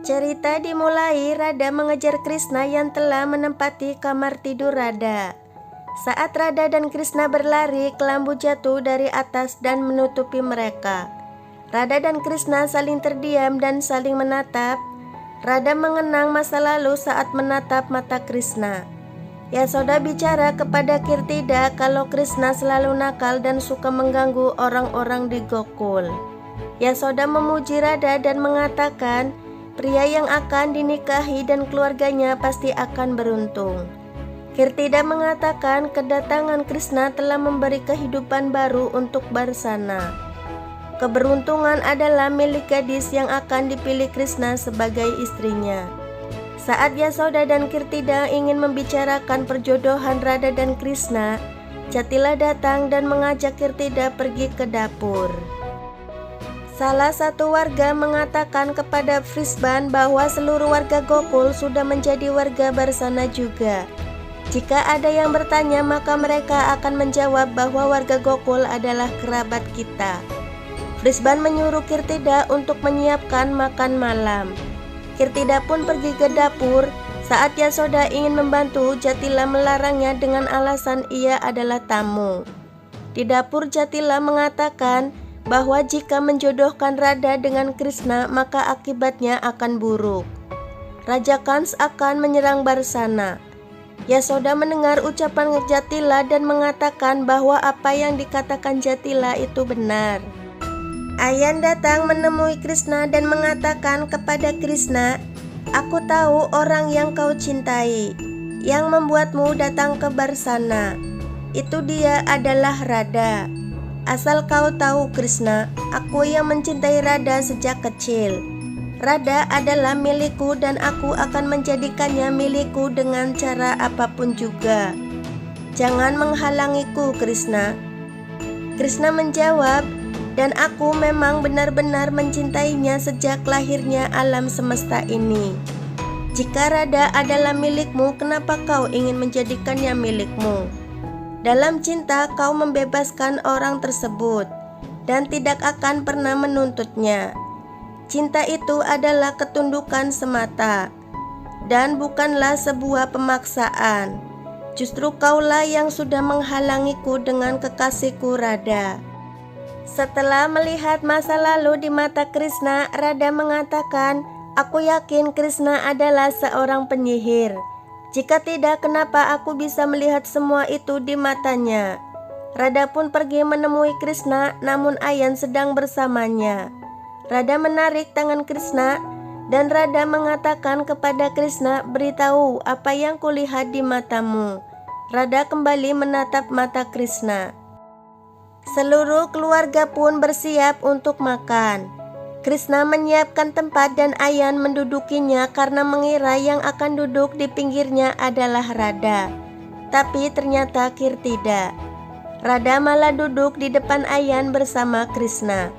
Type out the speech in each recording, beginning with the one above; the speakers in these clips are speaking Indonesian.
Cerita dimulai Radha mengejar Krishna yang telah menempati kamar tidur Radha. Saat Radha dan Krishna berlari, kelambu jatuh dari atas dan menutupi mereka. Radha dan Krishna saling terdiam dan saling menatap. Radha mengenang masa lalu saat menatap mata Krishna. Yasoda bicara kepada Kirtida kalau Krishna selalu nakal dan suka mengganggu orang-orang di Gokul. Yasoda memuji Radha dan mengatakan, pria yang akan dinikahi dan keluarganya pasti akan beruntung. Kirtida mengatakan kedatangan Krishna telah memberi kehidupan baru untuk Barsana. Keberuntungan adalah milik gadis yang akan dipilih Krishna sebagai istrinya. Saat Yasoda dan Kirtida ingin membicarakan perjodohan Radha dan Krishna, Jatila datang dan mengajak Kirtida pergi ke dapur. Salah satu warga mengatakan kepada Vrisban bahwa seluruh warga Gokul sudah menjadi warga Barsana juga. Jika ada yang bertanya, maka mereka akan menjawab bahwa warga Gokul adalah kerabat kita. Vrisban menyuruh Kirtida untuk menyiapkan makan malam. Kirtida pun pergi ke dapur. Saat Yasoda ingin membantu, Jatila melarangnya dengan alasan ia adalah tamu. Di dapur Jatila mengatakan bahwa jika menjodohkan Radha dengan Krishna maka akibatnya akan buruk. Raja Kans akan menyerang Barsana. Yasoda mendengar ucapan Jatila dan mengatakan bahwa apa yang dikatakan Jatila itu benar. Ayan datang menemui Krishna dan mengatakan kepada Krishna, "Aku tahu orang yang kau cintai, yang membuatmu datang ke Barsana. Itu dia adalah Radha. Asal kau tahu Krishna, aku yang mencintai Radha sejak kecil. Radha adalah milikku dan aku akan menjadikannya milikku dengan cara apapun juga. Jangan menghalangiku Krishna." Krishna menjawab, "Dan aku memang benar-benar mencintainya sejak lahirnya alam semesta ini. Jika Radha adalah milikmu, kenapa kau ingin menjadikannya milikmu? Dalam cinta kau membebaskan orang tersebut dan tidak akan pernah menuntutnya. Cinta itu adalah ketundukan semata dan bukanlah sebuah pemaksaan. Justru kaulah yang sudah menghalangiku dengan kekasihku Radha." Setelah melihat masa lalu di mata Krishna, Radha mengatakan, "Aku yakin Krishna adalah seorang penyihir. Jika tidak, kenapa aku bisa melihat semua itu di matanya?" Radha pun pergi menemui Krishna, namun Ayan sedang bersamanya. Radha menarik tangan Krishna dan Radha mengatakan kepada Krishna, "Beritahu apa yang kulihat di matamu." Radha kembali menatap mata Krishna. Seluruh keluarga pun bersiap untuk makan. Krishna menyiapkan tempat dan Ayan mendudukinya karena mengira yang akan duduk di pinggirnya adalah Radha. Tapi ternyata Kirtida. Radha malah duduk di depan Ayan bersama Krishna.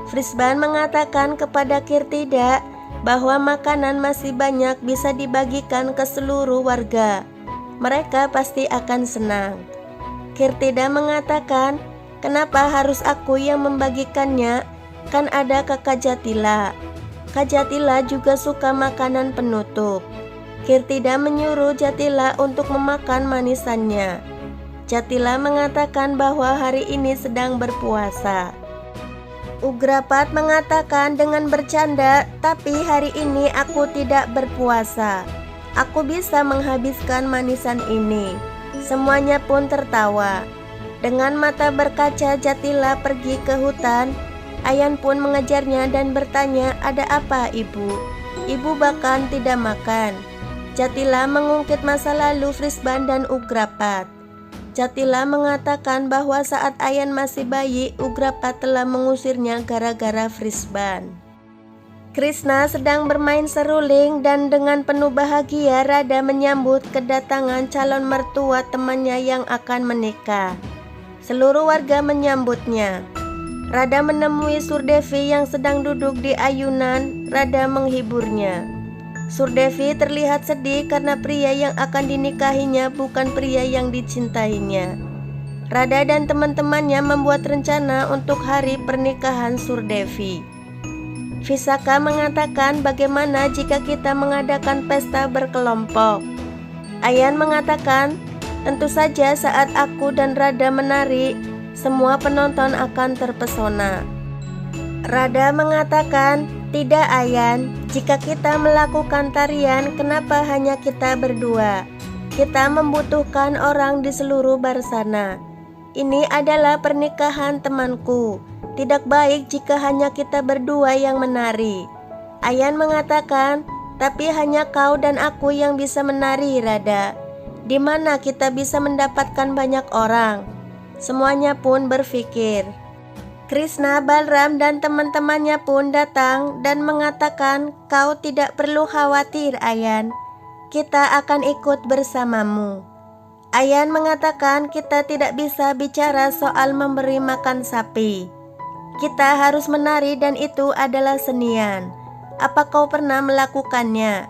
Vrisban mengatakan kepada Kirtida bahwa makanan masih banyak bisa dibagikan ke seluruh warga. Mereka pasti akan senang. Kirtida mengatakan, "Kenapa harus aku yang membagikannya? Kan ada kakak Jatila. Kak Jatila juga suka makanan penutup." Kirtida menyuruh Jatila untuk memakan manisannya. Jatila mengatakan bahwa hari ini sedang berpuasa. Ugrapat mengatakan dengan bercanda, "Tapi hari ini aku tidak berpuasa. Aku bisa menghabiskan manisan ini." Semuanya pun tertawa. Dengan mata berkaca Jatila pergi ke hutan. Ayan pun mengejarnya dan bertanya, "Ada apa ibu? Ibu bahkan tidak makan." Jatila mengungkit masa lalu Vrisban dan Ugrapat. Jatila mengatakan bahwa saat Ayan masih bayi, Ugrapat telah mengusirnya gara-gara Vrisban. Krishna sedang bermain seruling dan dengan penuh bahagia Radha menyambut kedatangan calon mertua temannya yang akan menikah. Seluruh warga menyambutnya. Radha menemui Surdevi yang sedang duduk di ayunan. Radha menghiburnya. Surdevi terlihat sedih karena pria yang akan dinikahinya bukan pria yang dicintainya. Radha dan teman-temannya membuat rencana untuk hari pernikahan Surdevi. Visaka mengatakan bagaimana jika kita mengadakan pesta berkelompok. Ayan mengatakan, tentu saja saat aku dan Radha menari, semua penonton akan terpesona. Radha mengatakan, tidak Ayan, jika kita melakukan tarian, kenapa hanya kita berdua? Kita membutuhkan orang di seluruh Barsana. Ini adalah pernikahan temanku. Tidak baik jika hanya kita berdua yang menari. Ayan mengatakan, tapi hanya kau dan aku yang bisa menari, Radha. Di mana kita bisa mendapatkan banyak orang? Semuanya pun berpikir. Krishna, Balram, dan teman-temannya pun datang dan mengatakan, kau tidak perlu khawatir, Ayan. Kita akan ikut bersamamu. Ayan mengatakan kita tidak bisa bicara soal memberi makan sapi. Kita harus menari dan itu adalah senian. Apa kau pernah melakukannya?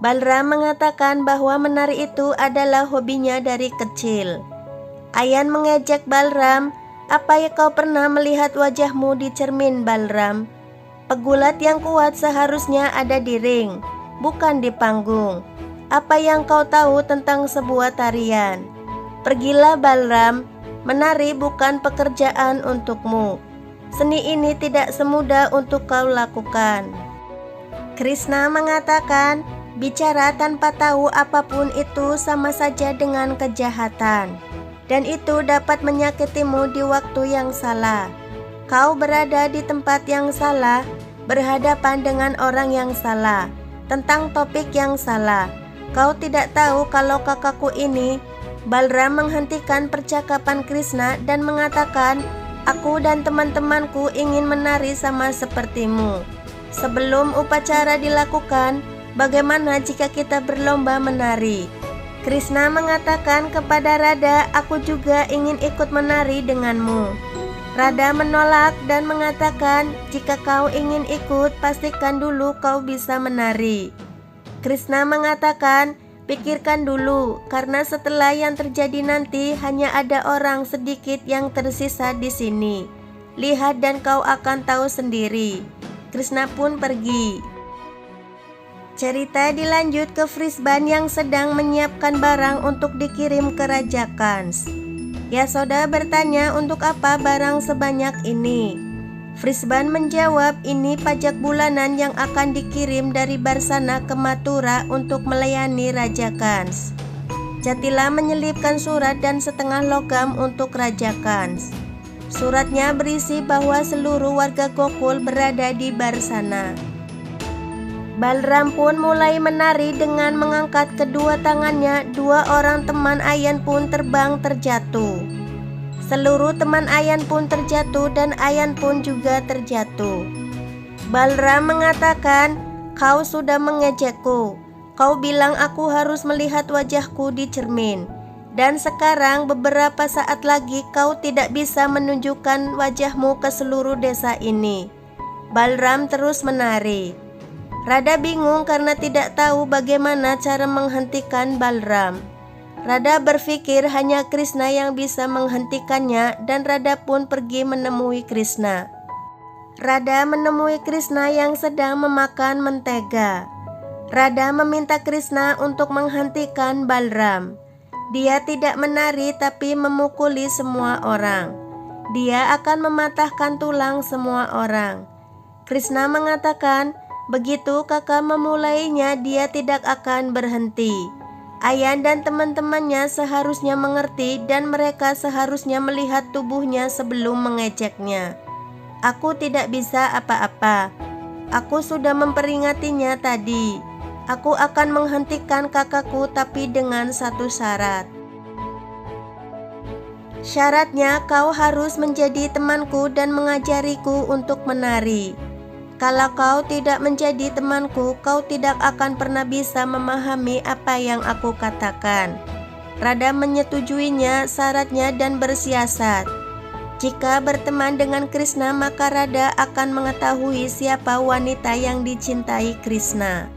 Balram mengatakan bahwa menari itu adalah hobinya dari kecil. Ayan mengejek Balram, apa ya kau pernah melihat wajahmu di cermin, Balram? Pegulat yang kuat seharusnya ada di ring, bukan di panggung. Apa yang kau tahu tentang sebuah tarian? Pergilah Balram, menari bukan pekerjaan untukmu. Seni ini tidak semudah untuk kau lakukan. Krishna mengatakan, bicara tanpa tahu apapun itu sama saja dengan kejahatan. Dan itu dapat menyakitimu di waktu yang salah. Kau berada di tempat yang salah, berhadapan dengan orang yang salah, tentang topik yang salah. Kau tidak tahu kalau kakakku ini. Balram menghentikan percakapan Krishna dan mengatakan, aku dan teman-temanku ingin menari sama sepertimu. Sebelum upacara dilakukan, bagaimana jika kita berlomba menari? Krishna mengatakan kepada Radha, aku juga ingin ikut menari denganmu. Radha menolak dan mengatakan, jika kau ingin ikut, pastikan dulu kau bisa menari. Krishna mengatakan, pikirkan dulu, karena setelah yang terjadi nanti hanya ada orang sedikit yang tersisa di sini. Lihat dan kau akan tahu sendiri. Krishna pun pergi. Cerita dilanjut ke Vrisban yang sedang menyiapkan barang untuk dikirim ke Raja Kans. Yasoda bertanya, untuk apa barang sebanyak ini? Vrisban menjawab, ini pajak bulanan yang akan dikirim dari Barsana ke Mathura untuk melayani Raja Kans. Jatila menyelipkan surat dan setengah logam untuk Raja Kans. Suratnya berisi bahwa seluruh warga Gokul berada di Barsana. Balram pun mulai menari dengan mengangkat kedua tangannya. Dua orang teman Ayan pun terbang terjatuh. Seluruh teman Ayan pun terjatuh dan Ayan pun juga terjatuh. Balram mengatakan, kau sudah mengejekku. Kau bilang aku harus melihat wajahku di cermin. Dan sekarang beberapa saat lagi kau tidak bisa menunjukkan wajahmu ke seluruh desa ini. Balram terus menari. Radha bingung karena tidak tahu bagaimana cara menghentikan Balram. Radha berpikir hanya Krishna yang bisa menghentikannya dan Radha pun pergi menemui Krishna. Radha menemui Krishna yang sedang memakan mentega. Radha meminta Krishna untuk menghentikan Balram. Dia tidak menari tapi memukuli semua orang. Dia akan mematahkan tulang semua orang. Krishna mengatakan, begitu kakak memulainya, dia tidak akan berhenti. Ayan dan teman-temannya seharusnya mengerti dan mereka seharusnya melihat tubuhnya sebelum mengejeknya. Aku tidak bisa apa-apa. Aku sudah memperingatinya tadi. Aku akan menghentikan kakakku tapi dengan satu syarat. Syaratnya kau harus menjadi temanku dan mengajariku untuk menari. Kalau kau tidak menjadi temanku, kau tidak akan pernah bisa memahami apa yang aku katakan. Radha menyetujuinya syaratnya dan bersiasat. Jika berteman dengan Krishna, maka Radha akan mengetahui siapa wanita yang dicintai Krishna.